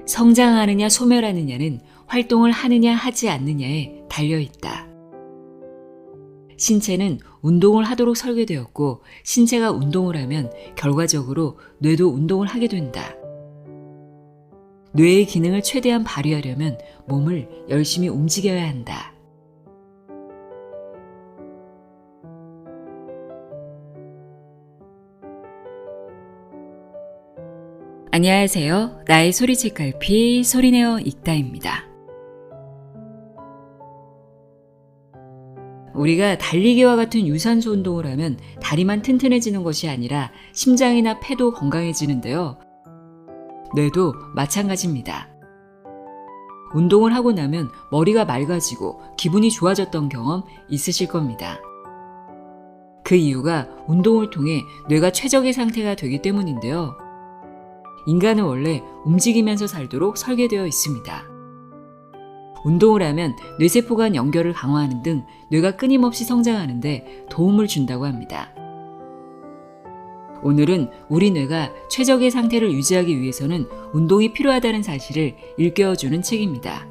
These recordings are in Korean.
성장하느냐 소멸하느냐는 활동을 하느냐 하지 않느냐에 달려있다. 신체는 운동을 하도록 설계되었고 신체가 운동을 하면 결과적으로 뇌도 운동을 하게 된다. 뇌의 기능을 최대한 발휘하려면 몸을 열심히 움직여야 한다. 안녕하세요. 나의 소리책갈피 소리내어 읽다입니다. 우리가 달리기와 같은 유산소 운동을 하면 다리만 튼튼해지는 것이 아니라 심장이나 폐도 건강해지는데요. 뇌도 마찬가지입니다. 운동을 하고 나면 머리가 맑아지고 기분이 좋아졌던 경험 있으실 겁니다. 그 이유가 운동을 통해 뇌가 최적의 상태가 되기 때문인데요. 인간은 원래 움직이면서 살도록 설계되어 있습니다. 운동을 하면 뇌세포 간 연결을 강화하는 등 뇌가 끊임없이 성장하는 데 도움을 준다고 합니다. 오늘은 우리 뇌가 최적의 상태를 유지하기 위해서는 운동이 필요하다는 사실을 일깨워주는 책입니다.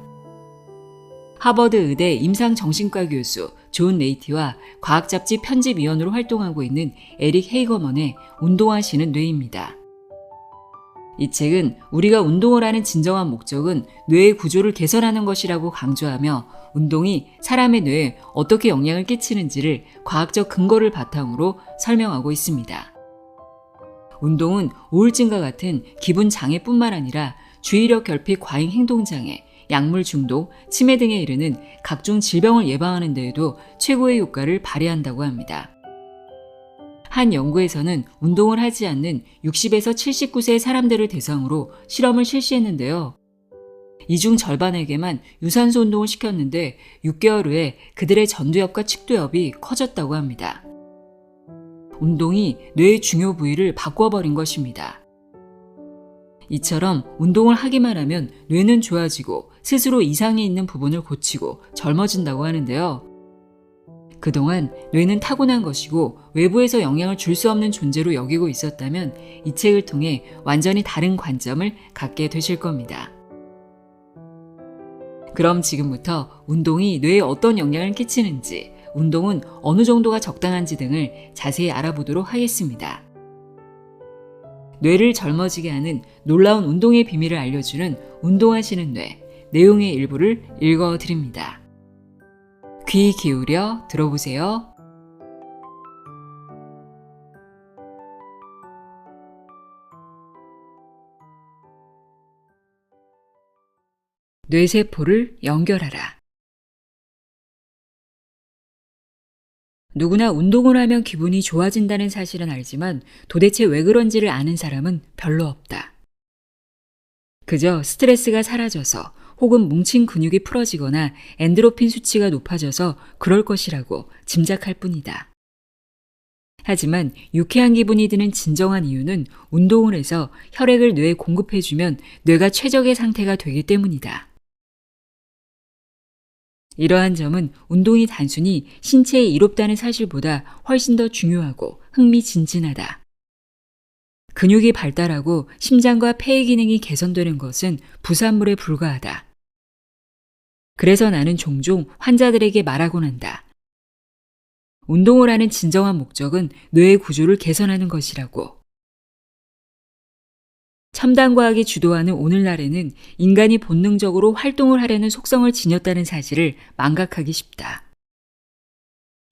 하버드 의대 임상정신과 교수 존 레이티와 과학잡지 편집위원으로 활동하고 있는 에릭 헤이거먼의 운동하시는 뇌입니다. 이 책은 우리가 운동을 하는 진정한 목적은 뇌의 구조를 개선하는 것이라고 강조하며 운동이 사람의 뇌에 어떻게 영향을 끼치는지를 과학적 근거를 바탕으로 설명하고 있습니다. 운동은 우울증과 같은 기분 장애뿐만 아니라 주의력 결핍 과잉 행동장애, 약물 중독, 치매 등에 이르는 각종 질병을 예방하는 데에도 최고의 효과를 발휘한다고 합니다. 한 연구에서는 운동을 하지 않는 60에서 79세의 사람들을 대상으로 실험을 실시했는데요. 이 중 절반에게만 유산소 운동을 시켰는데 6개월 후에 그들의 전두엽과 측두엽이 커졌다고 합니다. 운동이 뇌의 중요 부위를 바꿔버린 것입니다. 이처럼 운동을 하기만 하면 뇌는 좋아지고 스스로 이상이 있는 부분을 고치고 젊어진다고 하는데요. 그동안 뇌는 타고난 것이고 외부에서 영향을 줄 수 없는 존재로 여기고 있었다면 이 책을 통해 완전히 다른 관점을 갖게 되실 겁니다. 그럼 지금부터 운동이 뇌에 어떤 영향을 끼치는지, 운동은 어느 정도가 적당한지 등을 자세히 알아보도록 하겠습니다. 뇌를 젊어지게 하는 놀라운 운동의 비밀을 알려주는 운동하시는 뇌, 내용의 일부를 읽어드립니다. 귀 기울여 들어보세요. 뇌세포를 연결하라. 누구나 운동을 하면 기분이 좋아진다는 사실은 알지만 도대체 왜 그런지를 아는 사람은 별로 없다. 그저 스트레스가 사라져서 혹은 뭉친 근육이 풀어지거나 엔도르핀 수치가 높아져서 그럴 것이라고 짐작할 뿐이다. 하지만 유쾌한 기분이 드는 진정한 이유는 운동을 해서 혈액을 뇌에 공급해주면 뇌가 최적의 상태가 되기 때문이다. 이러한 점은 운동이 단순히 신체에 이롭다는 사실보다 훨씬 더 중요하고 흥미진진하다. 근육이 발달하고 심장과 폐의 기능이 개선되는 것은 부산물에 불과하다. 그래서 나는 종종 환자들에게 말하곤 한다. 운동을 하는 진정한 목적은 뇌의 구조를 개선하는 것이라고. 첨단 과학이 주도하는 오늘날에는 인간이 본능적으로 활동을 하려는 속성을 지녔다는 사실을 망각하기 쉽다.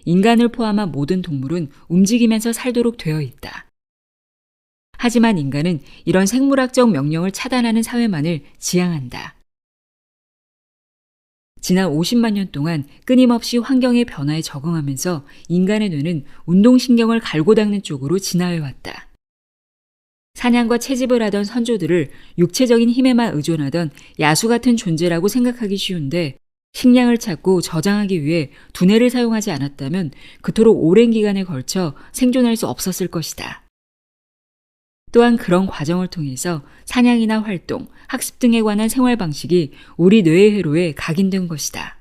인간을 포함한 모든 동물은 움직이면서 살도록 되어 있다. 하지만 인간은 이런 생물학적 명령을 차단하는 사회만을 지향한다. 지난 50만 년 동안 끊임없이 환경의 변화에 적응하면서 인간의 뇌는 운동신경을 갈고 닦는 쪽으로 진화해왔다. 사냥과 채집을 하던 선조들을 육체적인 힘에만 의존하던 야수 같은 존재라고 생각하기 쉬운데 식량을 찾고 저장하기 위해 두뇌를 사용하지 않았다면 그토록 오랜 기간에 걸쳐 생존할 수 없었을 것이다. 또한 그런 과정을 통해서 사냥이나 활동, 학습 등에 관한 생활 방식이 우리 뇌의 회로에 각인된 것이다.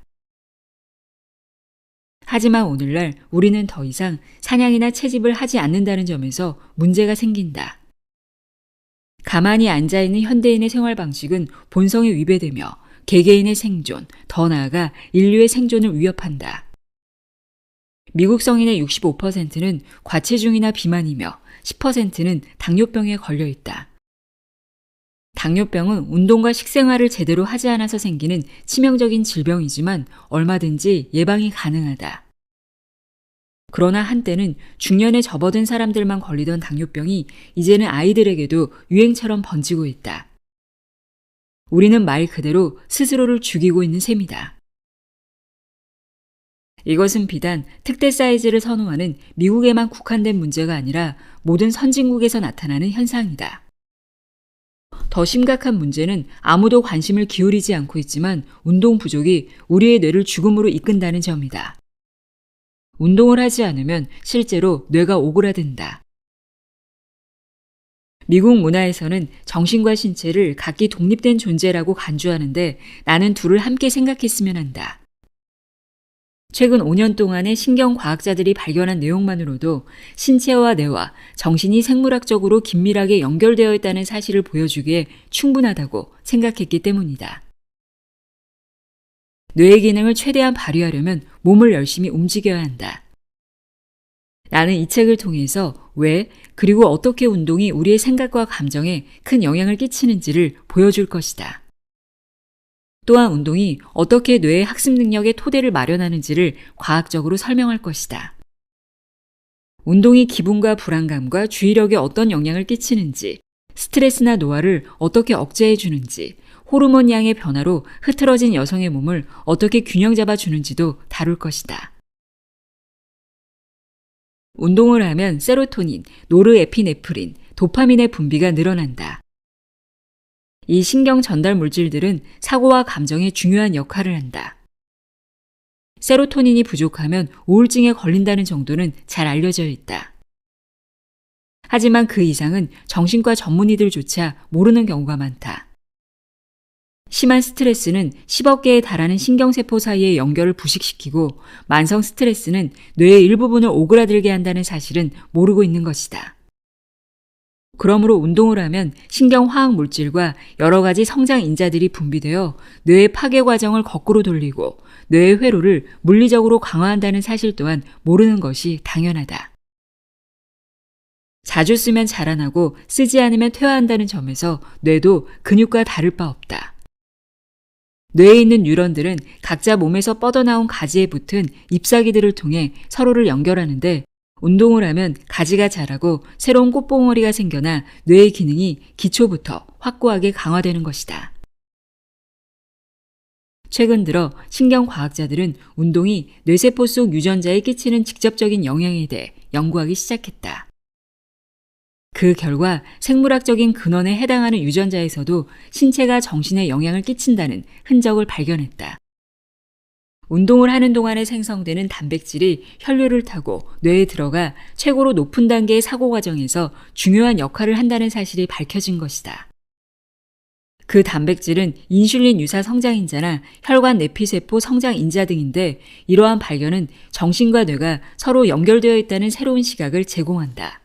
하지만 오늘날 우리는 더 이상 사냥이나 채집을 하지 않는다는 점에서 문제가 생긴다. 가만히 앉아있는 현대인의 생활 방식은 본성에 위배되며 개개인의 생존, 더 나아가 인류의 생존을 위협한다. 미국 성인의 65%는 과체중이나 비만이며 10%는 당뇨병에 걸려 있다. 당뇨병은 운동과 식생활을 제대로 하지 않아서 생기는 치명적인 질병이지만 얼마든지 예방이 가능하다. 그러나 한때는 중년에 접어든 사람들만 걸리던 당뇨병이 이제는 아이들에게도 유행처럼 번지고 있다. 우리는 말 그대로 스스로를 죽이고 있는 셈이다. 이것은 비단 특대 사이즈를 선호하는 미국에만 국한된 문제가 아니라 모든 선진국에서 나타나는 현상이다. 더 심각한 문제는 아무도 관심을 기울이지 않고 있지만 운동 부족이 우리의 뇌를 죽음으로 이끈다는 점이다. 운동을 하지 않으면 실제로 뇌가 오그라든다. 미국 문화에서는 정신과 신체를 각기 독립된 존재라고 간주하는데 나는 둘을 함께 생각했으면 한다. 최근 5년 동안의 신경과학자들이 발견한 내용만으로도 신체와 뇌와 정신이 생물학적으로 긴밀하게 연결되어 있다는 사실을 보여주기에 충분하다고 생각했기 때문이다. 뇌의 기능을 최대한 발휘하려면 몸을 열심히 움직여야 한다. 나는 이 책을 통해서 왜 그리고 어떻게 운동이 우리의 생각과 감정에 큰 영향을 끼치는지를 보여줄 것이다. 또한 운동이 어떻게 뇌의 학습 능력의 토대를 마련하는지를 과학적으로 설명할 것이다. 운동이 기분과 불안감과 주의력에 어떤 영향을 끼치는지, 스트레스나 노화를 어떻게 억제해 주는지, 호르몬 양의 변화로 흐트러진 여성의 몸을 어떻게 균형 잡아 주는지도 다룰 것이다. 운동을 하면 세로토닌, 노르에피네프린, 도파민의 분비가 늘어난다. 이 신경 전달 물질들은 사고와 감정에 중요한 역할을 한다. 세로토닌이 부족하면 우울증에 걸린다는 정도는 잘 알려져 있다. 하지만 그 이상은 정신과 전문의들조차 모르는 경우가 많다. 심한 스트레스는 10억 개에 달하는 신경세포 사이의 연결을 부식시키고 만성 스트레스는 뇌의 일부분을 오그라들게 한다는 사실은 모르고 있는 것이다. 그러므로 운동을 하면 신경화학 물질과 여러 가지 성장 인자들이 분비되어 뇌의 파괴 과정을 거꾸로 돌리고 뇌의 회로를 물리적으로 강화한다는 사실 또한 모르는 것이 당연하다. 자주 쓰면 자라나고 쓰지 않으면 퇴화한다는 점에서 뇌도 근육과 다를 바 없다. 뇌에 있는 뉴런들은 각자 몸에서 뻗어나온 가지에 붙은 잎사귀들을 통해 서로를 연결하는데 운동을 하면 가지가 자라고 새로운 꽃봉오리가 생겨나 뇌의 기능이 기초부터 확고하게 강화되는 것이다. 최근 들어 신경과학자들은 운동이 뇌세포 속 유전자에 끼치는 직접적인 영향에 대해 연구하기 시작했다. 그 결과 생물학적인 근원에 해당하는 유전자에서도 신체가 정신에 영향을 끼친다는 흔적을 발견했다. 운동을 하는 동안에 생성되는 단백질이 혈류를 타고 뇌에 들어가 최고로 높은 단계의 사고 과정에서 중요한 역할을 한다는 사실이 밝혀진 것이다. 그 단백질은 인슐린 유사 성장인자나 혈관 내피세포 성장인자 등인데 이러한 발견은 정신과 뇌가 서로 연결되어 있다는 새로운 시각을 제공한다.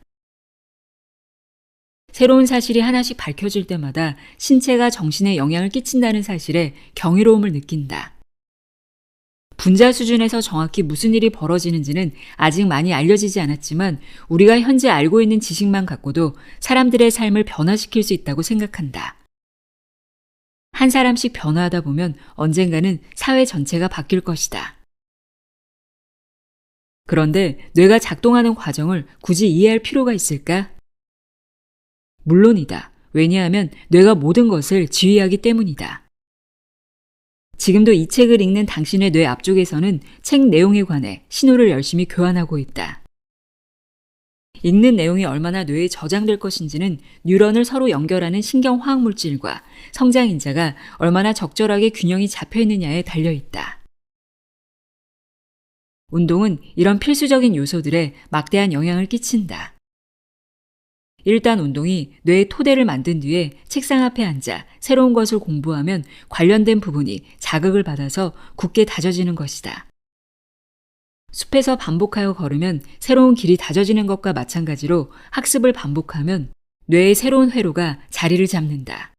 새로운 사실이 하나씩 밝혀질 때마다 신체가 정신에 영향을 끼친다는 사실에 경이로움을 느낀다. 분자 수준에서 정확히 무슨 일이 벌어지는지는 아직 많이 알려지지 않았지만 우리가 현재 알고 있는 지식만 갖고도 사람들의 삶을 변화시킬 수 있다고 생각한다. 한 사람씩 변화하다 보면 언젠가는 사회 전체가 바뀔 것이다. 그런데 뇌가 작동하는 과정을 굳이 이해할 필요가 있을까? 물론이다. 왜냐하면 뇌가 모든 것을 지휘하기 때문이다. 지금도 이 책을 읽는 당신의 뇌 앞쪽에서는 책 내용에 관해 신호를 열심히 교환하고 있다. 읽는 내용이 얼마나 뇌에 저장될 것인지는 뉴런을 서로 연결하는 신경화학 물질과 성장인자가 얼마나 적절하게 균형이 잡혀 있느냐에 달려 있다. 운동은 이런 필수적인 요소들에 막대한 영향을 끼친다. 일단 운동이 뇌의 토대를 만든 뒤에 책상 앞에 앉아 새로운 것을 공부하면 관련된 부분이 자극을 받아서 굳게 다져지는 것이다. 숲에서 반복하여 걸으면 새로운 길이 다져지는 것과 마찬가지로 학습을 반복하면 뇌의 새로운 회로가 자리를 잡는다.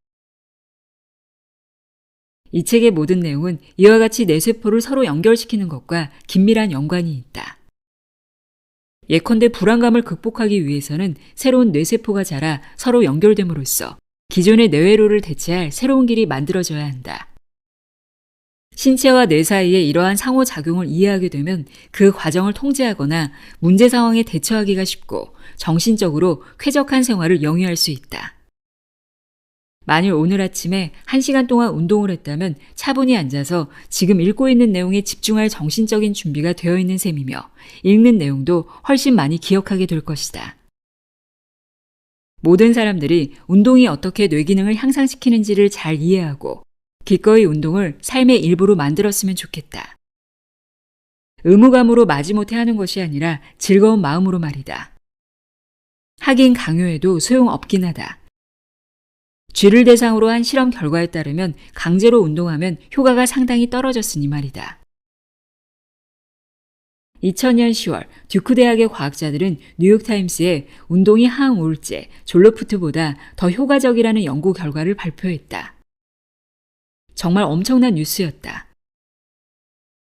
이 책의 모든 내용은 이와 같이 뇌세포를 서로 연결시키는 것과 긴밀한 연관이 있다. 예컨대 불안감을 극복하기 위해서는 새로운 뇌세포가 자라 서로 연결됨으로써 기존의 뇌회로를 대체할 새로운 길이 만들어져야 한다. 신체와 뇌 사이의 이러한 상호작용을 이해하게 되면 그 과정을 통제하거나 문제 상황에 대처하기가 쉽고 정신적으로 쾌적한 생활을 영위할 수 있다. 만일 오늘 아침에 1시간 동안 운동을 했다면 차분히 앉아서 지금 읽고 있는 내용에 집중할 정신적인 준비가 되어 있는 셈이며 읽는 내용도 훨씬 많이 기억하게 될 것이다. 모든 사람들이 운동이 어떻게 뇌 기능을 향상시키는지를 잘 이해하고 기꺼이 운동을 삶의 일부로 만들었으면 좋겠다. 의무감으로 마지못해 하는 것이 아니라 즐거운 마음으로 말이다. 하긴 강요해도 소용없긴 하다. 쥐를 대상으로 한 실험 결과에 따르면 강제로 운동하면 효과가 상당히 떨어졌으니 말이다. 2000년 10월 듀크 대학의 과학자들은 뉴욕타임스에 운동이 항우울제, 졸로푸트보다 더 효과적이라는 연구 결과를 발표했다. 정말 엄청난 뉴스였다.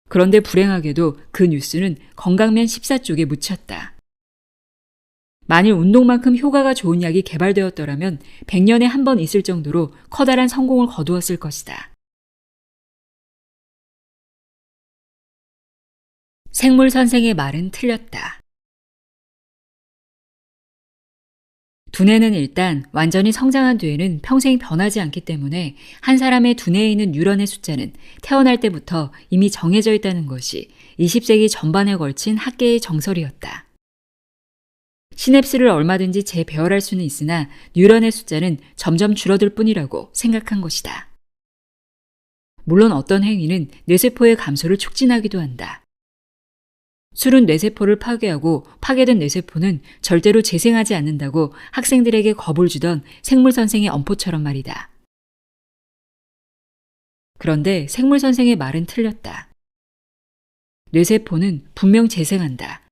그런데 불행하게도 그 뉴스는 건강면 14쪽에 묻혔다. 만일 운동만큼 효과가 좋은 약이 개발되었더라면 100년에 한 번 있을 정도로 커다란 성공을 거두었을 것이다. 생물 선생의 말은 틀렸다. 두뇌는 일단 완전히 성장한 뒤에는 평생 변하지 않기 때문에 한 사람의 두뇌에 있는 뉴런의 숫자는 태어날 때부터 이미 정해져 있다는 것이 20세기 전반에 걸친 학계의 정설이었다. 시냅스를 얼마든지 재배열할 수는 있으나 뉴런의 숫자는 점점 줄어들 뿐이라고 생각한 것이다. 물론 어떤 행위는 뇌세포의 감소를 촉진하기도 한다. 술은 뇌세포를 파괴하고 파괴된 뇌세포는 절대로 재생하지 않는다고 학생들에게 겁을 주던 생물선생의 엄포처럼 말이다. 그런데 생물선생의 말은 틀렸다. 뇌세포는 분명 재생한다.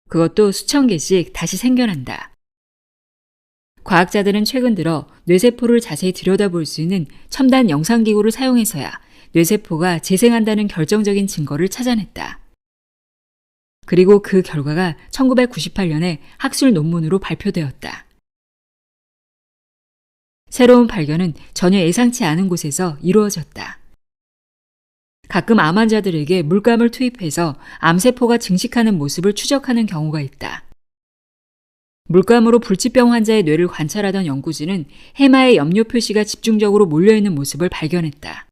그것도 수천 개씩 다시 생겨난다. 과학자들은 최근 들어 뇌세포를 자세히 들여다볼 수 있는 첨단 영상기구를 사용해서야 뇌세포가 재생한다는 결정적인 증거를 찾아냈다. 그리고 그 결과가 1998년에 학술 논문으로 발표되었다. 새로운 발견은 전혀 예상치 않은 곳에서 이루어졌다. 가끔 암 환자들에게 물감을 투입해서 암세포가 증식하는 모습을 추적하는 경우가 있다. 물감으로 불치병 환자의 뇌를 관찰하던 연구진은 해마에 염료 표시가 집중적으로 몰려있는 모습을 발견했다.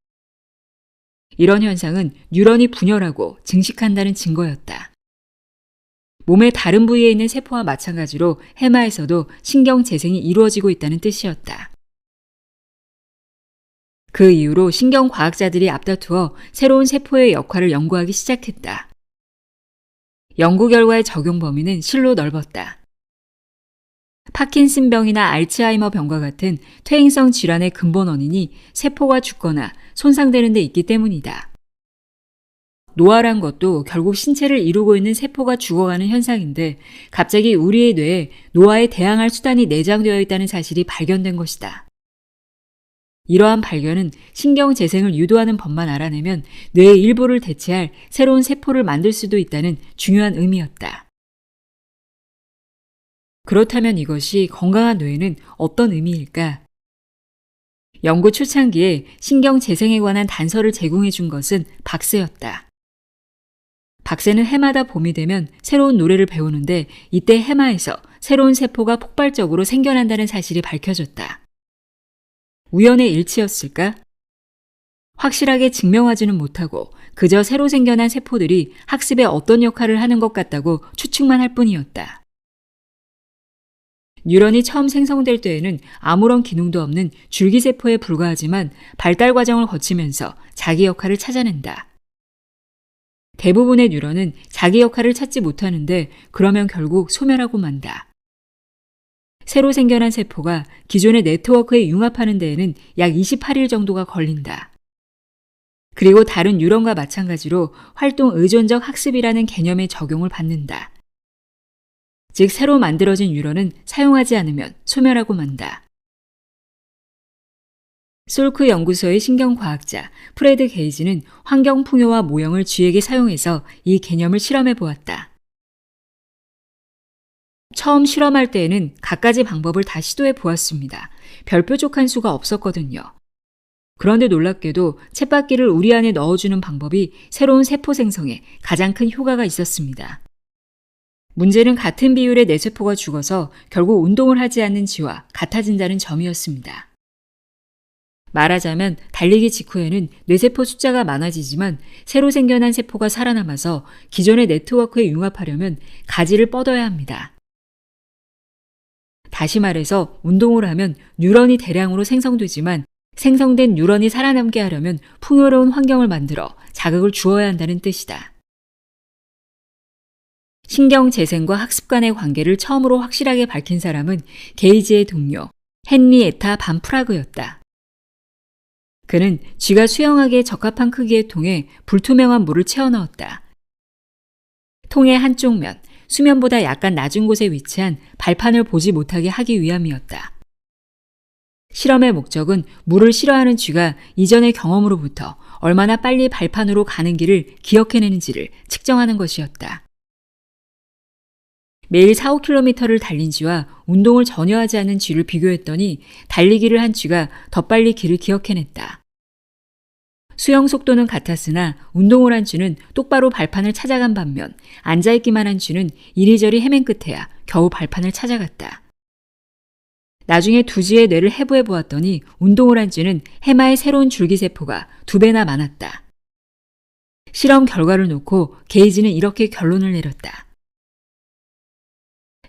이런 현상은 뉴런이 분열하고 증식한다는 증거였다. 몸의 다른 부위에 있는 세포와 마찬가지로 해마에서도 신경 재생이 이루어지고 있다는 뜻이었다. 그 이후로 신경과학자들이 앞다투어 새로운 세포의 역할을 연구하기 시작했다. 연구 결과의 적용 범위는 실로 넓었다. 파킨슨병이나 알츠하이머 병과 같은 퇴행성 질환의 근본 원인이 세포가 죽거나 손상되는 데 있기 때문이다. 노화란 것도 결국 신체를 이루고 있는 세포가 죽어가는 현상인데 갑자기 우리의 뇌에 노화에 대항할 수단이 내장되어 있다는 사실이 발견된 것이다. 이러한 발견은 신경 재생을 유도하는 법만 알아내면 뇌의 일부를 대체할 새로운 세포를 만들 수도 있다는 중요한 의미였다. 그렇다면 이것이 건강한 뇌에는 어떤 의미일까? 연구 초창기에 신경 재생에 관한 단서를 제공해 준 것은 박새였다. 박새는 해마다 봄이 되면 새로운 노래를 배우는데 이때 해마에서 새로운 세포가 폭발적으로 생겨난다는 사실이 밝혀졌다. 우연의 일치였을까? 확실하게 증명하지는 못하고 그저 새로 생겨난 세포들이 학습에 어떤 역할을 하는 것 같다고 추측만 할 뿐이었다. 뉴런이 처음 생성될 때에는 아무런 기능도 없는 줄기세포에 불과하지만 발달 과정을 거치면서 자기 역할을 찾아낸다. 대부분의 뉴런은 자기 역할을 찾지 못하는데 그러면 결국 소멸하고 만다. 새로 생겨난 세포가 기존의 네트워크에 융합하는 데에는 약 28일 정도가 걸린다. 그리고 다른 뉴런과 마찬가지로 활동 의존적 학습이라는 개념의 적용을 받는다. 즉 새로 만들어진 뉴런은 사용하지 않으면 소멸하고 만다. 솔크 연구소의 신경과학자 프레드 게이지는 환경풍요와 모형을 쥐에게 사용해서 이 개념을 실험해 보았다. 처음 실험할 때에는 갖가지 방법을 다 시도해 보았습니다. 별 뾰족한 수가 없었거든요. 그런데 놀랍게도 쳇바퀴를 우리 안에 넣어주는 방법이 새로운 세포 생성에 가장 큰 효과가 있었습니다. 문제는 같은 비율의 뇌세포가 죽어서 결국 운동을 하지 않는 쥐와 같아진다는 점이었습니다. 말하자면 달리기 직후에는 뇌세포 숫자가 많아지지만 새로 생겨난 세포가 살아남아서 기존의 네트워크에 융합하려면 가지를 뻗어야 합니다. 다시 말해서 운동을 하면 뉴런이 대량으로 생성되지만 생성된 뉴런이 살아남게 하려면 풍요로운 환경을 만들어 자극을 주어야 한다는 뜻이다. 신경 재생과 학습 간의 관계를 처음으로 확실하게 밝힌 사람은 게이지의 동료 헨리에타 반 프라그였다. 그는 쥐가 수영하기에 적합한 크기의 통에 불투명한 물을 채워 넣었다. 통의 한쪽 면, 수면보다 약간 낮은 곳에 위치한 발판을 보지 못하게 하기 위함이었다. 실험의 목적은 물을 싫어하는 쥐가 이전의 경험으로부터 얼마나 빨리 발판으로 가는 길을 기억해내는지를 측정하는 것이었다. 매일 4, 5km를 달린 쥐와 운동을 전혀 하지 않은 쥐를 비교했더니 달리기를 한 쥐가 더 빨리 길을 기억해냈다. 수영 속도는 같았으나 운동을 한 쥐는 똑바로 발판을 찾아간 반면 앉아있기만 한 쥐는 이리저리 헤맨 끝에야 겨우 발판을 찾아갔다. 나중에 두 쥐의 뇌를 해부해 보았더니 운동을 한 쥐는 해마의 새로운 줄기세포가 2배나 많았다. 실험 결과를 놓고 게이지는 이렇게 결론을 내렸다.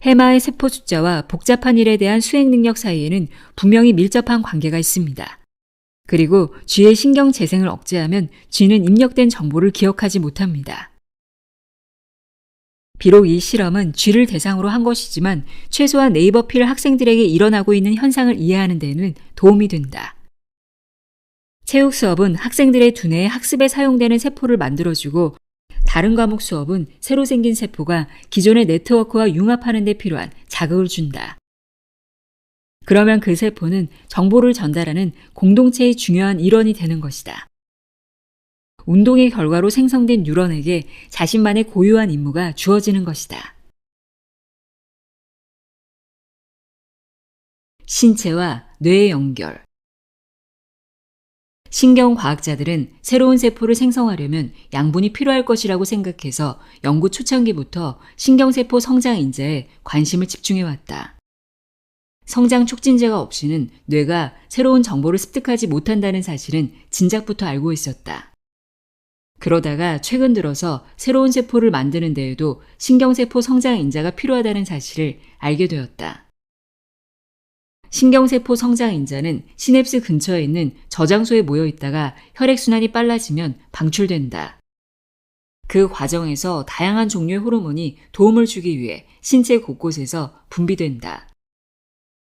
해마의 세포 숫자와 복잡한 일에 대한 수행 능력 사이에는 분명히 밀접한 관계가 있습니다. 그리고 쥐의 신경 재생을 억제하면 쥐는 입력된 정보를 기억하지 못합니다. 비록 이 실험은 쥐를 대상으로 한 것이지만 최소한 네이버필 학생들에게 일어나고 있는 현상을 이해하는 데는 도움이 된다. 체육 수업은 학생들의 두뇌의 학습에 사용되는 세포를 만들어주고 다른 과목 수업은 새로 생긴 세포가 기존의 네트워크와 융합하는 데 필요한 자극을 준다. 그러면 그 세포는 정보를 전달하는 공동체의 중요한 일원이 되는 것이다. 운동의 결과로 생성된 뉴런에게 자신만의 고유한 임무가 주어지는 것이다. 신체와 뇌의 연결. 신경과학자들은 새로운 세포를 생성하려면 양분이 필요할 것이라고 생각해서 연구 초창기부터 신경세포 성장 인자에 관심을 집중해왔다. 성장 촉진제가 없이는 뇌가 새로운 정보를 습득하지 못한다는 사실은 진작부터 알고 있었다. 그러다가 최근 들어서 새로운 세포를 만드는 데에도 신경세포 성장 인자가 필요하다는 사실을 알게 되었다. 신경세포 성장 인자는 시냅스 근처에 있는 저장소에 모여 있다가 혈액순환이 빨라지면 방출된다. 그 과정에서 다양한 종류의 호르몬이 도움을 주기 위해 신체 곳곳에서 분비된다.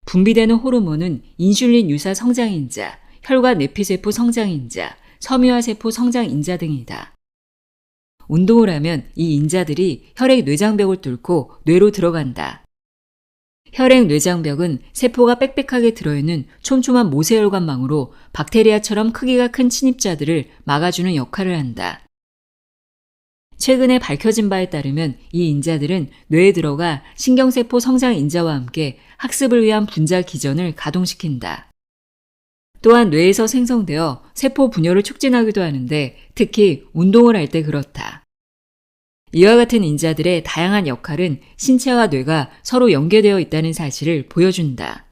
분비되는 호르몬은 인슐린 유사 성장 인자, 혈관 내피세포 성장 인자, 섬유화세포 성장 인자 등이다. 운동을 하면 이 인자들이 혈액 뇌장벽을 뚫고 뇌로 들어간다. 혈액 뇌장벽은 세포가 빽빽하게 들어있는 촘촘한 모세혈관망으로 박테리아처럼 크기가 큰 침입자들을 막아주는 역할을 한다. 최근에 밝혀진 바에 따르면 이 인자들은 뇌에 들어가 신경세포 성장 인자와 함께 학습을 위한 분자 기전을 가동시킨다. 또한 뇌에서 생성되어 세포 분열을 촉진하기도 하는데 특히 운동을 할 때 그렇다. 이와 같은 인자들의 다양한 역할은 신체와 뇌가 서로 연계되어 있다는 사실을 보여준다.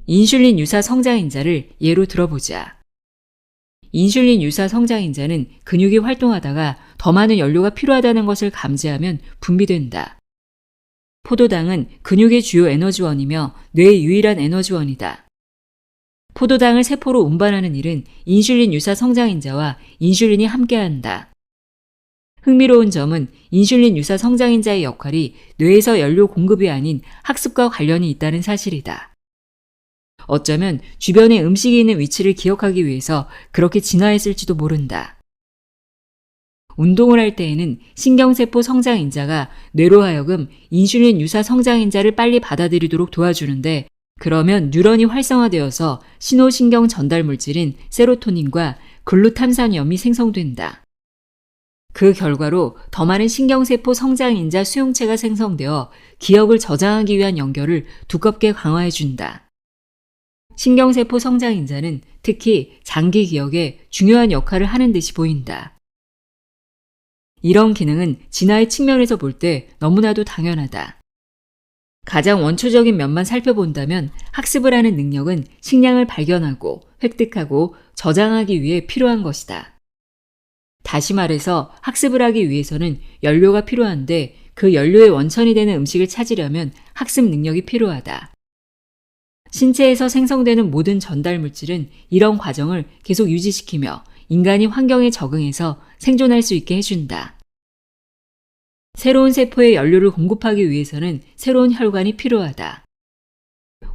인슐린 유사 성장 인자를 예로 들어보자. 인슐린 유사 성장 인자는 근육이 활동하다가 더 많은 연료가 필요하다는 것을 감지하면 분비된다. 포도당은 근육의 주요 에너지원이며 뇌의 유일한 에너지원이다. 포도당을 세포로 운반하는 일은 인슐린 유사 성장 인자와 인슐린이 함께한다. 흥미로운 점은 인슐린 유사 성장 인자의 역할이 뇌에서 연료 공급이 아닌 학습과 관련이 있다는 사실이다. 어쩌면 주변에 음식이 있는 위치를 기억하기 위해서 그렇게 진화했을지도 모른다. 운동을 할 때에는 신경세포 성장인자가 뇌로 하여금 인슐린 유사 성장인자를 빨리 받아들이도록 도와주는데, 그러면 뉴런이 활성화되어서 신호신경 전달 물질인 세로토닌과 글루탐산염이 생성된다. 그 결과로 더 많은 신경세포 성장인자 수용체가 생성되어 기억을 저장하기 위한 연결을 두껍게 강화해준다. 신경세포 성장인자는 특히 장기 기억에 중요한 역할을 하는 듯이 보인다. 이런 기능은 진화의 측면에서 볼 때 너무나도 당연하다. 가장 원초적인 면만 살펴본다면 학습을 하는 능력은 식량을 발견하고 획득하고 저장하기 위해 필요한 것이다. 다시 말해서 학습을 하기 위해서는 연료가 필요한데, 그 연료의 원천이 되는 음식을 찾으려면 학습 능력이 필요하다. 신체에서 생성되는 모든 전달 물질은 이런 과정을 계속 유지시키며 인간이 환경에 적응해서 생존할 수 있게 해준다. 새로운 세포에 연료를 공급하기 위해서는 새로운 혈관이 필요하다.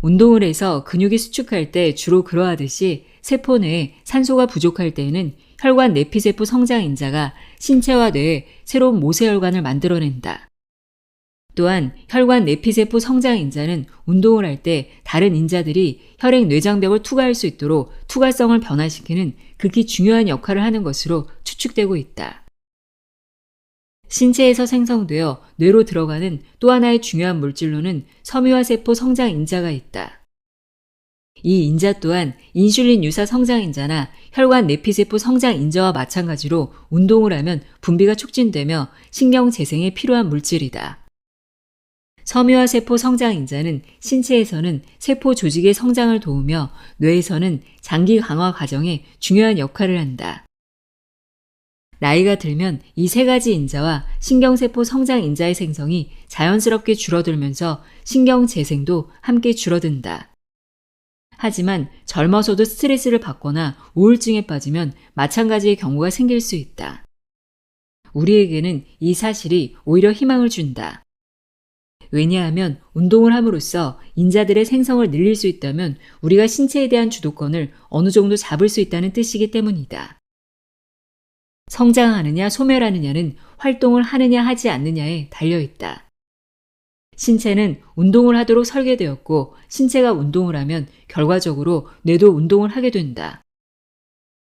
운동을 해서 근육이 수축할 때 주로 그러하듯이 세포 내에 산소가 부족할 때에는 혈관 내피세포 성장인자가 신체와 뇌에 새로운 모세혈관을 만들어낸다. 또한 혈관 내피세포 성장인자는 운동을 할 때 다른 인자들이 혈액 뇌장벽을 투과할 수 있도록 투과성을 변화시키는 극히 중요한 역할을 하는 것으로 추측되고 있다. 신체에서 생성되어 뇌로 들어가는 또 하나의 중요한 물질로는 섬유화세포 성장인자가 있다. 이 인자 또한 인슐린 유사 성장인자나 혈관 내피세포 성장인자와 마찬가지로 운동을 하면 분비가 촉진되며 신경 재생에 필요한 물질이다. 섬유화세포 성장인자는 신체에서는 세포 조직의 성장을 도우며 뇌에서는 장기 강화 과정에 중요한 역할을 한다. 나이가 들면 이 세 가지 인자와 신경세포 성장인자의 생성이 자연스럽게 줄어들면서 신경 재생도 함께 줄어든다. 하지만 젊어서도 스트레스를 받거나 우울증에 빠지면 마찬가지의 경우가 생길 수 있다. 우리에게는 이 사실이 오히려 희망을 준다. 왜냐하면 운동을 함으로써 인자들의 생성을 늘릴 수 있다면 우리가 신체에 대한 주도권을 어느 정도 잡을 수 있다는 뜻이기 때문이다. 성장하느냐 소멸하느냐는 활동을 하느냐 하지 않느냐에 달려있다. 신체는 운동을 하도록 설계되었고, 신체가 운동을 하면 결과적으로 뇌도 운동을 하게 된다.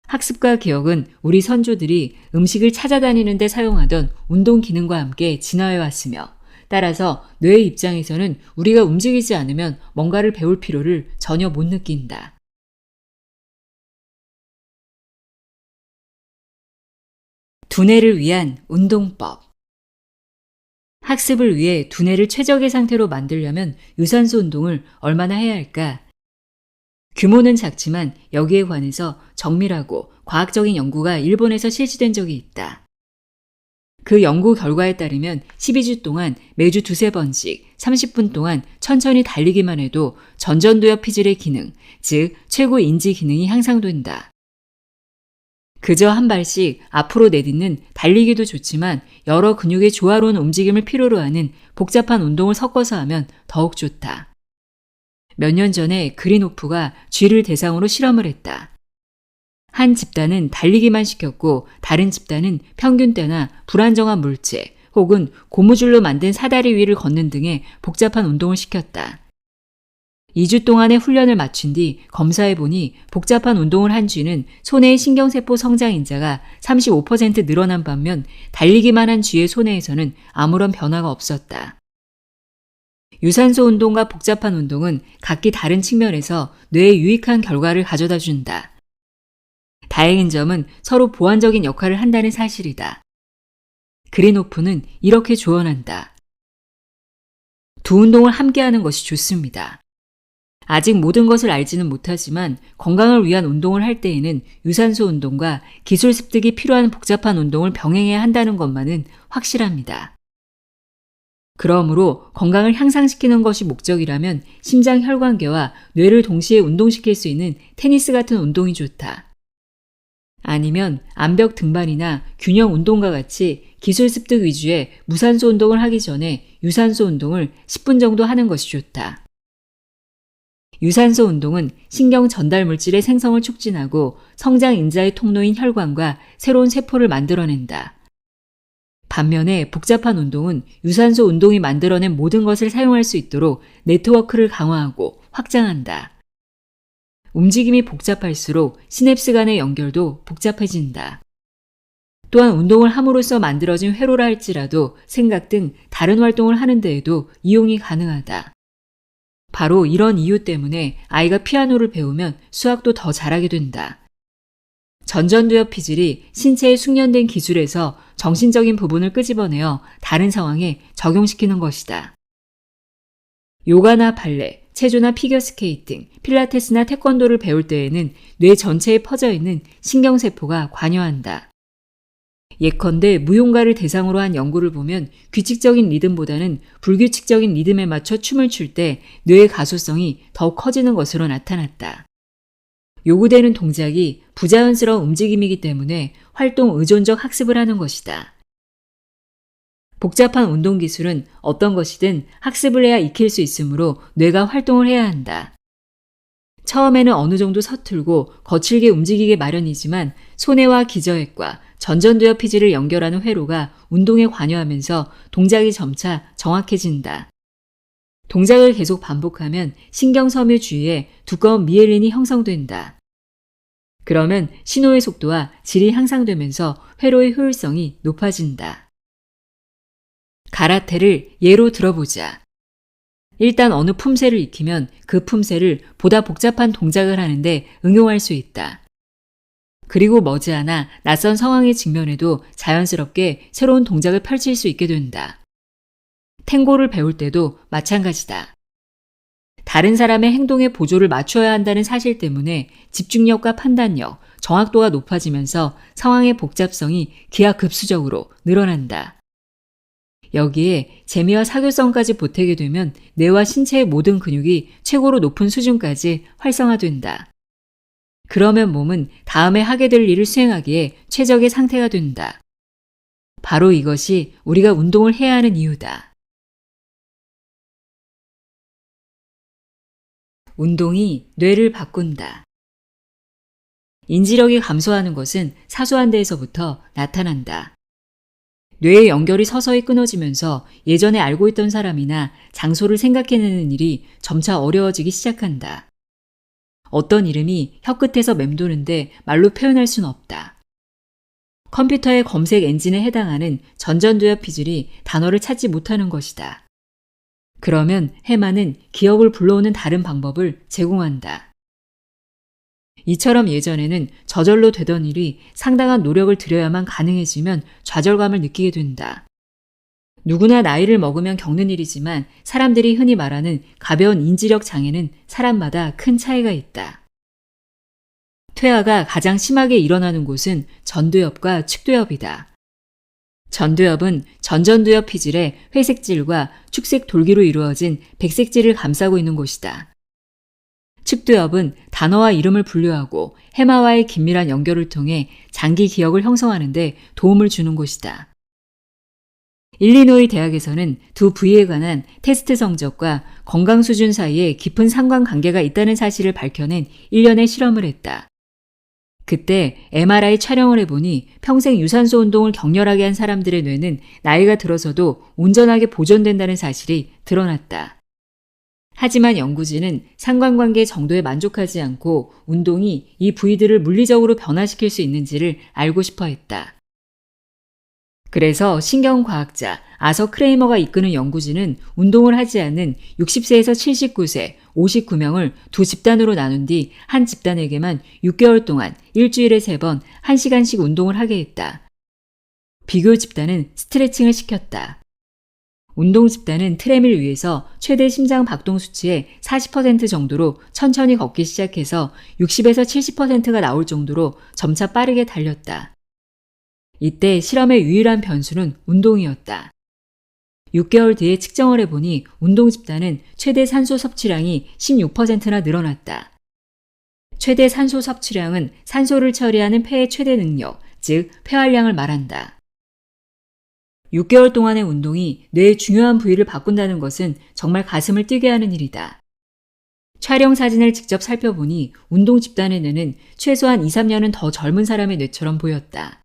학습과 기억은 우리 선조들이 음식을 찾아다니는 데 사용하던 운동 기능과 함께 진화해 왔으며, 따라서 뇌의 입장에서는 우리가 움직이지 않으면 뭔가를 배울 필요를 전혀 못 느낀다. 두뇌를 위한 운동법. 학습을 위해 두뇌를 최적의 상태로 만들려면 유산소 운동을 얼마나 해야 할까? 규모는 작지만 여기에 관해서 정밀하고 과학적인 연구가 일본에서 실시된 적이 있다. 그 연구 결과에 따르면 12주 동안 매주 2-3번씩 30분 동안 천천히 달리기만 해도 전전두엽 피질의 기능, 즉 최고 인지 기능이 향상된다. 그저 한 발씩 앞으로 내딛는 달리기도 좋지만 여러 근육의 조화로운 움직임을 필요로 하는 복잡한 운동을 섞어서 하면 더욱 좋다. 몇 년 전에 그린호프가 쥐를 대상으로 실험을 했다. 한 집단은 달리기만 시켰고, 다른 집단은 평균대나 불안정한 물체 혹은 고무줄로 만든 사다리 위를 걷는 등의 복잡한 운동을 시켰다. 2주 동안의 훈련을 마친 뒤 검사해보니 복잡한 운동을 한 쥐는 손해의 신경세포 성장인자가 35% 늘어난 반면 달리기만 한 쥐의 손해에서는 아무런 변화가 없었다. 유산소 운동과 복잡한 운동은 각기 다른 측면에서 뇌에 유익한 결과를 가져다 준다. 다행인 점은 서로 보완적인 역할을 한다는 사실이다. 그린호프는 이렇게 조언한다. 두 운동을 함께하는 것이 좋습니다. 아직 모든 것을 알지는 못하지만 건강을 위한 운동을 할 때에는 유산소 운동과 기술 습득이 필요한 복잡한 운동을 병행해야 한다는 것만은 확실합니다. 그러므로 건강을 향상시키는 것이 목적이라면 심장 혈관계와 뇌를 동시에 운동시킬 수 있는 테니스 같은 운동이 좋다. 아니면 암벽 등반이나 균형 운동과 같이 기술 습득 위주의 무산소 운동을 하기 전에 유산소 운동을 10분 정도 하는 것이 좋다. 유산소 운동은 신경 전달 물질의 생성을 촉진하고 성장 인자의 통로인 혈관과 새로운 세포를 만들어낸다. 반면에 복잡한 운동은 유산소 운동이 만들어낸 모든 것을 사용할 수 있도록 네트워크를 강화하고 확장한다. 움직임이 복잡할수록 시냅스 간의 연결도 복잡해진다. 또한 운동을 함으로써 만들어진 회로라 할지라도 생각 등 다른 활동을 하는 데에도 이용이 가능하다. 바로 이런 이유 때문에 아이가 피아노를 배우면 수학도 더 잘하게 된다. 전전두엽 피질이 신체에 숙련된 기술에서 정신적인 부분을 끄집어내어 다른 상황에 적용시키는 것이다. 요가나 발레, 체조나 피겨스케이팅, 필라테스나 태권도를 배울 때에는 뇌 전체에 퍼져 있는 신경세포가 관여한다. 예컨대 무용가를 대상으로 한 연구를 보면 규칙적인 리듬보다는 불규칙적인 리듬에 맞춰 춤을 출 때 뇌의 가소성이 더 커지는 것으로 나타났다. 요구되는 동작이 부자연스러운 움직임이기 때문에 활동 의존적 학습을 하는 것이다. 복잡한 운동 기술은 어떤 것이든 학습을 해야 익힐 수 있으므로 뇌가 활동을 해야 한다. 처음에는 어느 정도 서툴고 거칠게 움직이게 마련이지만 손해와 기저핵과 전전두엽 피질을 연결하는 회로가 운동에 관여하면서 동작이 점차 정확해진다. 동작을 계속 반복하면 신경섬유 주위에 두꺼운 미엘린이 형성된다. 그러면 신호의 속도와 질이 향상되면서 회로의 효율성이 높아진다. 가라테를 예로 들어보자. 일단 어느 품새를 익히면 그 품새를 보다 복잡한 동작을 하는데 응용할 수 있다. 그리고 머지않아 낯선 상황에 직면해도 자연스럽게 새로운 동작을 펼칠 수 있게 된다. 탱고를 배울 때도 마찬가지다. 다른 사람의 행동에 보조를 맞춰야 한다는 사실 때문에 집중력과 판단력, 정확도가 높아지면서 상황의 복잡성이 기하급수적으로 늘어난다. 여기에 재미와 사교성까지 보태게 되면 뇌와 신체의 모든 근육이 최고로 높은 수준까지 활성화된다. 그러면 몸은 다음에 하게 될 일을 수행하기에 최적의 상태가 된다. 바로 이것이 우리가 운동을 해야 하는 이유다. 운동이 뇌를 바꾼다. 인지력이 감소하는 것은 사소한 데에서부터 나타난다. 뇌의 연결이 서서히 끊어지면서 예전에 알고 있던 사람이나 장소를 생각해내는 일이 점차 어려워지기 시작한다. 어떤 이름이 혀끝에서 맴도는데 말로 표현할 수는 없다. 컴퓨터의 검색 엔진에 해당하는 전전두엽 피질이 단어를 찾지 못하는 것이다. 그러면 해마는 기억을 불러오는 다른 방법을 제공한다. 이처럼 예전에는 저절로 되던 일이 상당한 노력을 들여야만 가능해지면 좌절감을 느끼게 된다. 누구나 나이를 먹으면 겪는 일이지만 사람들이 흔히 말하는 가벼운 인지력 장애는 사람마다 큰 차이가 있다. 퇴화가 가장 심하게 일어나는 곳은 전두엽과 측두엽이다. 전두엽은 전전두엽 피질의 회색질과 축색 돌기로 이루어진 백색질을 감싸고 있는 곳이다. 측두엽은 단어와 이름을 분류하고 해마와의 긴밀한 연결을 통해 장기 기억을 형성하는 데 도움을 주는 곳이다. 일리노이 대학에서는 두 부위에 관한 테스트 성적과 건강 수준 사이에 깊은 상관관계가 있다는 사실을 밝혀낸 일련의 실험을 했다. 그때 MRI 촬영을 해보니 평생 유산소 운동을 격렬하게 한 사람들의 뇌는 나이가 들어서도 온전하게 보존된다는 사실이 드러났다. 하지만 연구진은 상관관계 정도에 만족하지 않고 운동이 이 부위들을 물리적으로 변화시킬 수 있는지를 알고 싶어 했다. 그래서 신경과학자 아서 크레이머가 이끄는 연구진은 운동을 하지 않는 60세에서 79세 59명을 두 집단으로 나눈 뒤 한 집단에게만 6개월 동안 일주일에 3번 1시간씩 운동을 하게 했다. 비교 집단은 스트레칭을 시켰다. 운동 집단은 트레밀 위에서 최대 심장 박동 수치의 40% 정도로 천천히 걷기 시작해서 60에서 70%가 나올 정도로 점차 빠르게 달렸다. 이때 실험의 유일한 변수는 운동이었다. 6개월 뒤에 측정을 해보니 운동 집단은 최대 산소 섭취량이 16%나 늘어났다. 최대 산소 섭취량은 산소를 처리하는 폐의 최대 능력, 즉 폐활량을 말한다. 6개월 동안의 운동이 뇌의 중요한 부위를 바꾼다는 것은 정말 가슴을 뛰게 하는 일이다. 촬영 사진을 직접 살펴보니 운동 집단의 뇌는 최소한 2, 3년은 더 젊은 사람의 뇌처럼 보였다.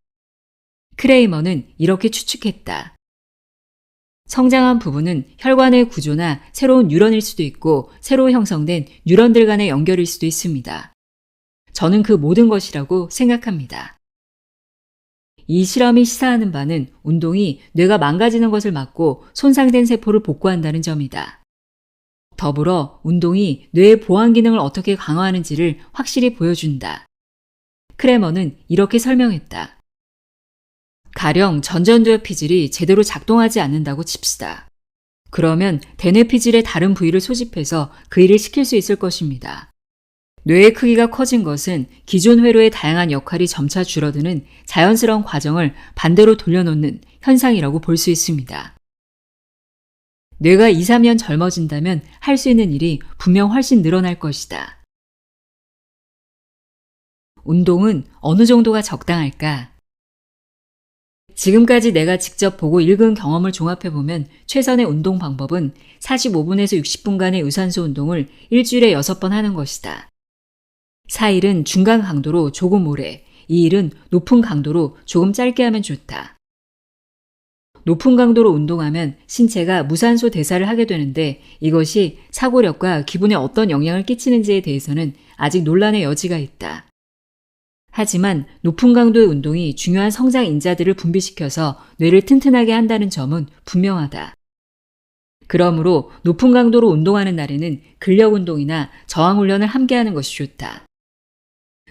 크레이머는 이렇게 추측했다. 성장한 부분은 혈관의 구조나 새로운 뉴런일 수도 있고 새로 형성된 뉴런들 간의 연결일 수도 있습니다. 저는 그 모든 것이라고 생각합니다. 이 실험이 시사하는 바는 운동이 뇌가 망가지는 것을 막고 손상된 세포를 복구한다는 점이다. 더불어 운동이 뇌의 보안 기능을 어떻게 강화하는지를 확실히 보여준다. 크레머는 이렇게 설명했다. 가령 전전두엽 피질이 제대로 작동하지 않는다고 칩시다. 그러면 대뇌 피질의 다른 부위를 소집해서 그 일을 시킬 수 있을 것입니다. 뇌의 크기가 커진 것은 기존 회로의 다양한 역할이 점차 줄어드는 자연스러운 과정을 반대로 돌려놓는 현상이라고 볼 수 있습니다. 뇌가 2, 3년 젊어진다면 할 수 있는 일이 분명 훨씬 늘어날 것이다. 운동은 어느 정도가 적당할까? 지금까지 내가 직접 보고 읽은 경험을 종합해보면 최선의 운동 방법은 45분에서 60분간의 유산소 운동을 일주일에 6번 하는 것이다. 4일은 중간 강도로 조금 오래, 2일은 높은 강도로 조금 짧게 하면 좋다. 높은 강도로 운동하면 신체가 무산소 대사를 하게 되는데 이것이 사고력과 기분에 어떤 영향을 끼치는지에 대해서는 아직 논란의 여지가 있다. 하지만 높은 강도의 운동이 중요한 성장 인자들을 분비시켜서 뇌를 튼튼하게 한다는 점은 분명하다. 그러므로 높은 강도로 운동하는 날에는 근력 운동이나 저항 훈련을 함께 하는 것이 좋다.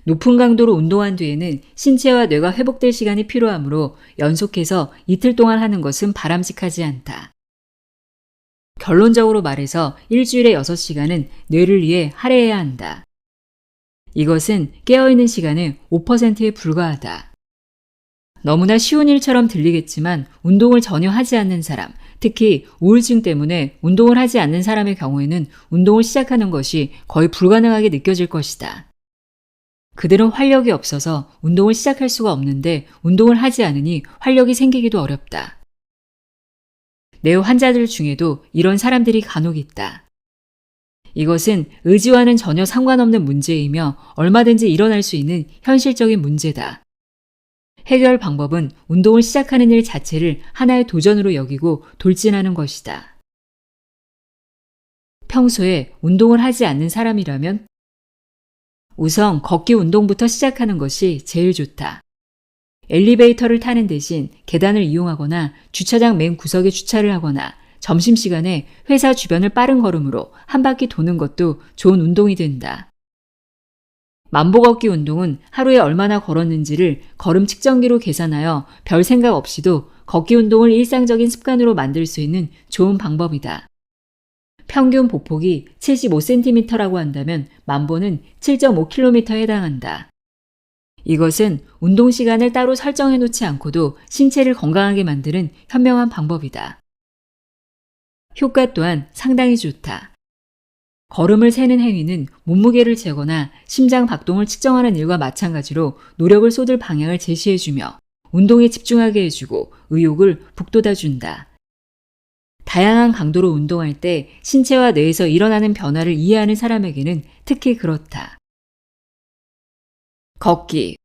높은 강도로 운동한 뒤에는 신체와 뇌가 회복될 시간이 필요하므로 연속해서 이틀 동안 하는 것은 바람직하지 않다. 결론적으로 말해서 일주일에 6시간은 뇌를 위해 할애해야 한다. 이것은 깨어있는 시간의 5%에 불과하다. 너무나 쉬운 일처럼 들리겠지만 운동을 전혀 하지 않는 사람, 특히 우울증 때문에 운동을 하지 않는 사람의 경우에는 운동을 시작하는 것이 거의 불가능하게 느껴질 것이다. 그들은 활력이 없어서 운동을 시작할 수가 없는데 운동을 하지 않으니 활력이 생기기도 어렵다. 내 환자들 중에도 이런 사람들이 간혹 있다. 이것은 의지와는 전혀 상관없는 문제이며 얼마든지 일어날 수 있는 현실적인 문제다. 해결 방법은 운동을 시작하는 일 자체를 하나의 도전으로 여기고 돌진하는 것이다. 평소에 운동을 하지 않는 사람이라면 우선 걷기 운동부터 시작하는 것이 제일 좋다. 엘리베이터를 타는 대신 계단을 이용하거나 주차장 맨 구석에 주차를 하거나 점심시간에 회사 주변을 빠른 걸음으로 한 바퀴 도는 것도 좋은 운동이 된다. 만보 걷기 운동은 하루에 얼마나 걸었는지를 걸음 측정기로 계산하여 별 생각 없이도 걷기 운동을 일상적인 습관으로 만들 수 있는 좋은 방법이다. 평균 보폭이 75cm라고 한다면 만보는 7.5km에 해당한다. 이것은 운동 시간을 따로 설정해 놓지 않고도 신체를 건강하게 만드는 현명한 방법이다. 효과 또한 상당히 좋다. 걸음을 세는 행위는 몸무게를 재거나 심장 박동을 측정하는 일과 마찬가지로 노력을 쏟을 방향을 제시해주며 운동에 집중하게 해주고 의욕을 북돋아준다. 다양한 강도로 운동할 때 신체와 뇌에서 일어나는 변화를 이해하는 사람에게는 특히 그렇다. 걷기.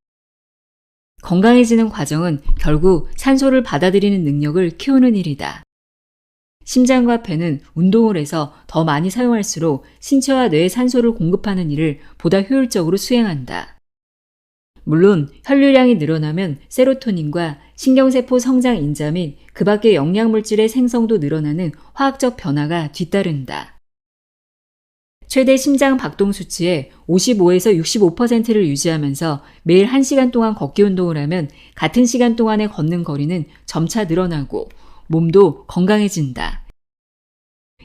건강해지는 과정은 결국 산소를 받아들이는 능력을 키우는 일이다. 심장과 폐는 운동을 해서 더 많이 사용할수록 신체와 뇌에 산소를 공급하는 일을 보다 효율적으로 수행한다. 물론 혈류량이 늘어나면 세로토닌과 신경세포 성장 인자 및 그 밖의 영양물질의 생성도 늘어나는 화학적 변화가 뒤따른다. 최대 심장 박동 수치의 55에서 65%를 유지하면서 매일 1시간 동안 걷기 운동을 하면 같은 시간 동안의 걷는 거리는 점차 늘어나고 몸도 건강해진다.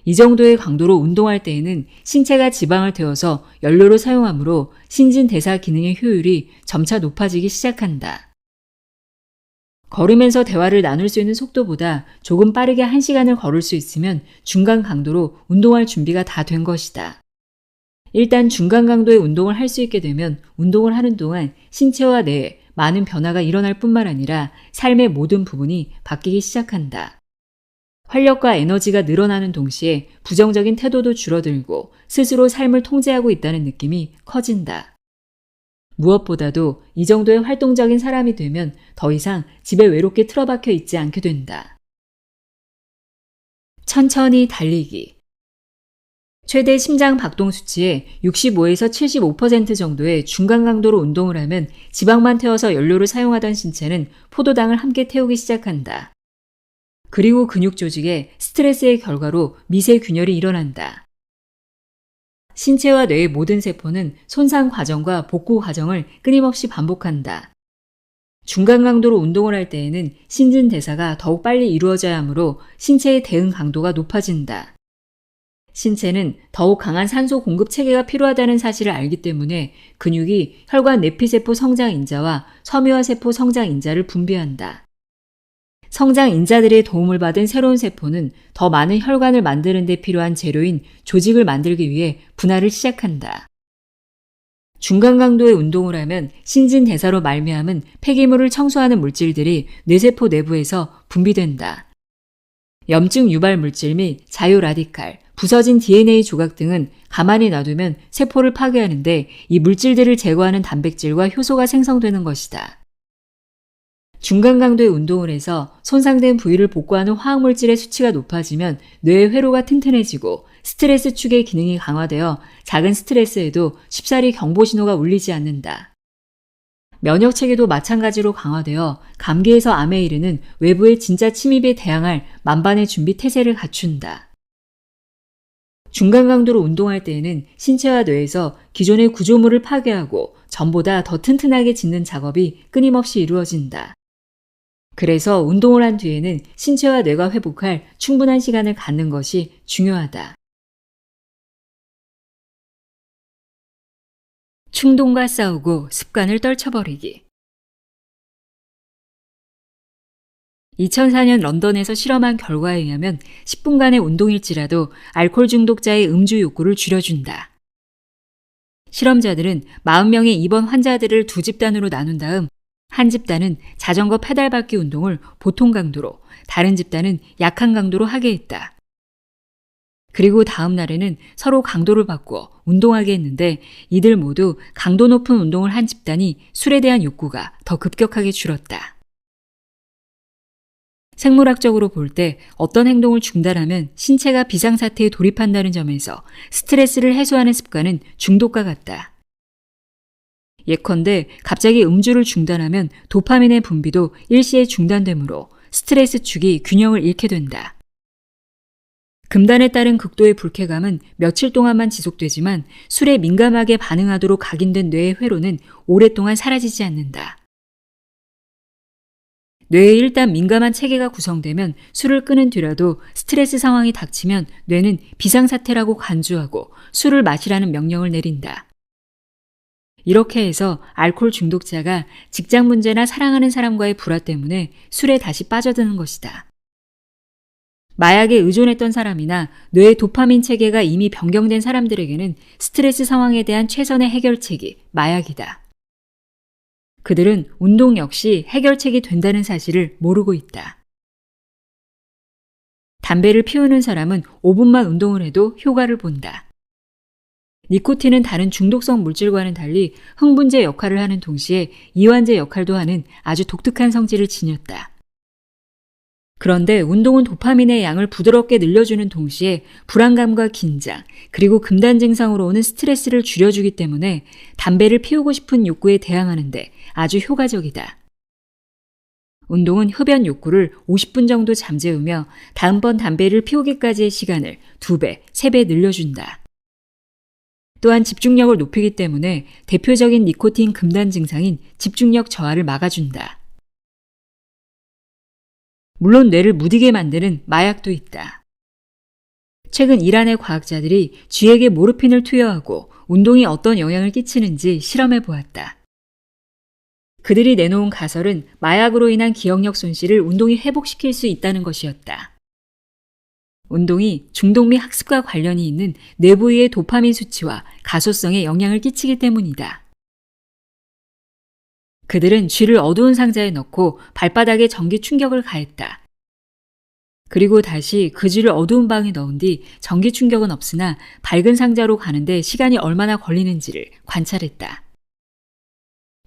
이 정도의 강도로 운동할 때에는 신체가 지방을 태워서 연료로 사용하므로 신진대사 기능의 효율이 점차 높아지기 시작한다. 걸으면서 대화를 나눌 수 있는 속도보다 조금 빠르게 1시간을 걸을 수 있으면 중간 강도로 운동할 준비가 다 된 것이다. 일단 중간 강도의 운동을 할 수 있게 되면 운동을 하는 동안 신체와 뇌에 많은 변화가 일어날 뿐만 아니라 삶의 모든 부분이 바뀌기 시작한다. 활력과 에너지가 늘어나는 동시에 부정적인 태도도 줄어들고 스스로 삶을 통제하고 있다는 느낌이 커진다. 무엇보다도 이 정도의 활동적인 사람이 되면 더 이상 집에 외롭게 틀어박혀 있지 않게 된다. 천천히 달리기. 최대 심장 박동 수치의 65에서 75% 정도의 중간 강도로 운동을 하면 지방만 태워서 연료를 사용하던 신체는 포도당을 함께 태우기 시작한다. 그리고 근육 조직에 스트레스의 결과로 미세균열이 일어난다. 신체와 뇌의 모든 세포는 손상 과정과 복구 과정을 끊임없이 반복한다. 중간 강도로 운동을 할 때에는 신진대사가 더욱 빨리 이루어져야 하므로 신체의 대응 강도가 높아진다. 신체는 더욱 강한 산소 공급 체계가 필요하다는 사실을 알기 때문에 근육이 혈관 내피세포 성장 인자와 섬유화세포 성장 인자를 분비한다. 성장 인자들의 도움을 받은 새로운 세포는 더 많은 혈관을 만드는 데 필요한 재료인 조직을 만들기 위해 분할을 시작한다. 중간 강도의 운동을 하면 신진대사로 말미암은 폐기물을 청소하는 물질들이 뇌세포 내부에서 분비된다. 염증 유발 물질 및 자유 라디칼, 부서진 DNA 조각 등은 가만히 놔두면 세포를 파괴하는데 이 물질들을 제거하는 단백질과 효소가 생성되는 것이다. 중간 강도의 운동을 해서 손상된 부위를 복구하는 화학물질의 수치가 높아지면 뇌의 회로가 튼튼해지고 스트레스 축의 기능이 강화되어 작은 스트레스에도 쉽사리 경보 신호가 울리지 않는다. 면역 체계도 마찬가지로 강화되어 감기에서 암에 이르는 외부의 진짜 침입에 대항할 만반의 준비 태세를 갖춘다. 중간 강도로 운동할 때에는 신체와 뇌에서 기존의 구조물을 파괴하고 전보다 더 튼튼하게 짓는 작업이 끊임없이 이루어진다. 그래서 운동을 한 뒤에는 신체와 뇌가 회복할 충분한 시간을 갖는 것이 중요하다. 충동과 싸우고 습관을 떨쳐버리기. 2004년 런던에서 실험한 결과에 의하면 10분간의 운동일지라도 알코올 중독자의 음주 욕구를 줄여준다. 실험자들은 40명의 입원 환자들을 두 집단으로 나눈 다음 한 집단은 자전거 페달밟기 운동을 보통 강도로, 다른 집단은 약한 강도로 하게 했다. 그리고 다음 날에는 서로 강도를 바꾸어 운동하게 했는데 이들 모두 강도 높은 운동을 한 집단이 술에 대한 욕구가 더 급격하게 줄었다. 생물학적으로 볼 때 어떤 행동을 중단하면 신체가 비상사태에 돌입한다는 점에서 스트레스를 해소하는 습관은 중독과 같다. 예컨대 갑자기 음주를 중단하면 도파민의 분비도 일시에 중단되므로 스트레스 축이 균형을 잃게 된다. 금단에 따른 극도의 불쾌감은 며칠 동안만 지속되지만 술에 민감하게 반응하도록 각인된 뇌의 회로는 오랫동안 사라지지 않는다. 뇌에 일단 민감한 체계가 구성되면 술을 끊은 뒤라도 스트레스 상황이 닥치면 뇌는 비상사태라고 간주하고 술을 마시라는 명령을 내린다. 이렇게 해서 알코올 중독자가 직장 문제나 사랑하는 사람과의 불화 때문에 술에 다시 빠져드는 것이다. 마약에 의존했던 사람이나 뇌의 도파민 체계가 이미 변경된 사람들에게는 스트레스 상황에 대한 최선의 해결책이 마약이다. 그들은 운동 역시 해결책이 된다는 사실을 모르고 있다. 담배를 피우는 사람은 5분만 운동을 해도 효과를 본다. 니코틴은 다른 중독성 물질과는 달리 흥분제 역할을 하는 동시에 이완제 역할도 하는 아주 독특한 성질을 지녔다. 그런데 운동은 도파민의 양을 부드럽게 늘려주는 동시에 불안감과 긴장, 그리고 금단 증상으로 오는 스트레스를 줄여주기 때문에 담배를 피우고 싶은 욕구에 대항하는데 아주 효과적이다. 운동은 흡연 욕구를 50분 정도 잠재우며 다음번 담배를 피우기까지의 시간을 2배, 3배 늘려준다. 또한 집중력을 높이기 때문에 대표적인 니코틴 금단 증상인 집중력 저하를 막아준다. 물론 뇌를 무디게 만드는 마약도 있다. 최근 이란의 과학자들이 쥐에게 모르핀을 투여하고 운동이 어떤 영향을 끼치는지 실험해 보았다. 그들이 내놓은 가설은 마약으로 인한 기억력 손실을 운동이 회복시킬 수 있다는 것이었다. 운동이 중독 및 학습과 관련이 있는 뇌부위의 도파민 수치와 가소성에 영향을 끼치기 때문이다. 그들은 쥐를 어두운 상자에 넣고 발바닥에 전기 충격을 가했다. 그리고 다시 그 쥐를 어두운 방에 넣은 뒤 전기 충격은 없으나 밝은 상자로 가는데 시간이 얼마나 걸리는지를 관찰했다.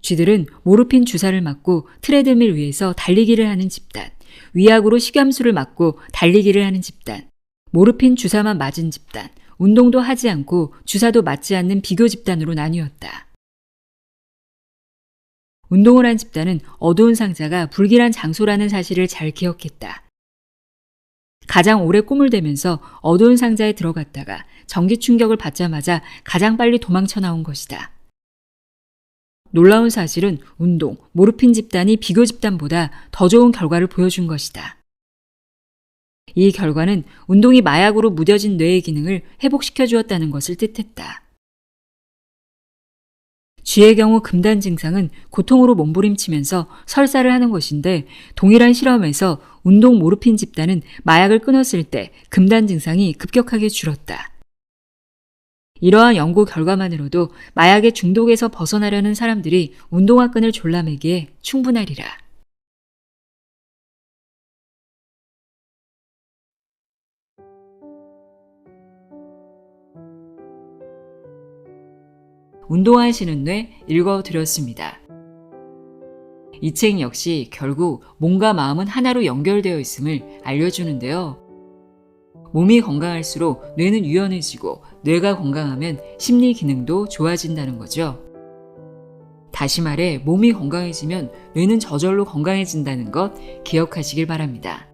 쥐들은 모르핀 주사를 맞고 트레드밀 위에서 달리기를 하는 집단, 위약으로 식염수를 맞고 달리기를 하는 집단, 모르핀 주사만 맞은 집단, 운동도 하지 않고 주사도 맞지 않는 비교 집단으로 나뉘었다. 운동을 한 집단은 어두운 상자가 불길한 장소라는 사실을 잘 기억했다. 가장 오래 꿈을 대면서 어두운 상자에 들어갔다가 전기 충격을 받자마자 가장 빨리 도망쳐 나온 것이다. 놀라운 사실은 운동, 모르핀 집단이 비교 집단보다 더 좋은 결과를 보여준 것이다. 이 결과는 운동이 마약으로 무뎌진 뇌의 기능을 회복시켜 주었다는 것을 뜻했다. 쥐의 경우 금단 증상은 고통으로 몸부림치면서 설사를 하는 것인데 동일한 실험에서 운동 모르핀 집단은 마약을 끊었을 때 금단 증상이 급격하게 줄었다. 이러한 연구 결과만으로도 마약의 중독에서 벗어나려는 사람들이 운동화 끈을 졸라매기에 충분하리라. 운동하시는 뇌 읽어드렸습니다. 이 책 역시 결국 몸과 마음은 하나로 연결되어 있음을 알려주는데요. 몸이 건강할수록 뇌는 유연해지고 뇌가 건강하면 심리 기능도 좋아진다는 거죠. 다시 말해 몸이 건강해지면 뇌는 저절로 건강해진다는 것 기억하시길 바랍니다.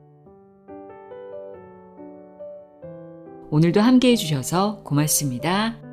오늘도 함께 해주셔서 고맙습니다.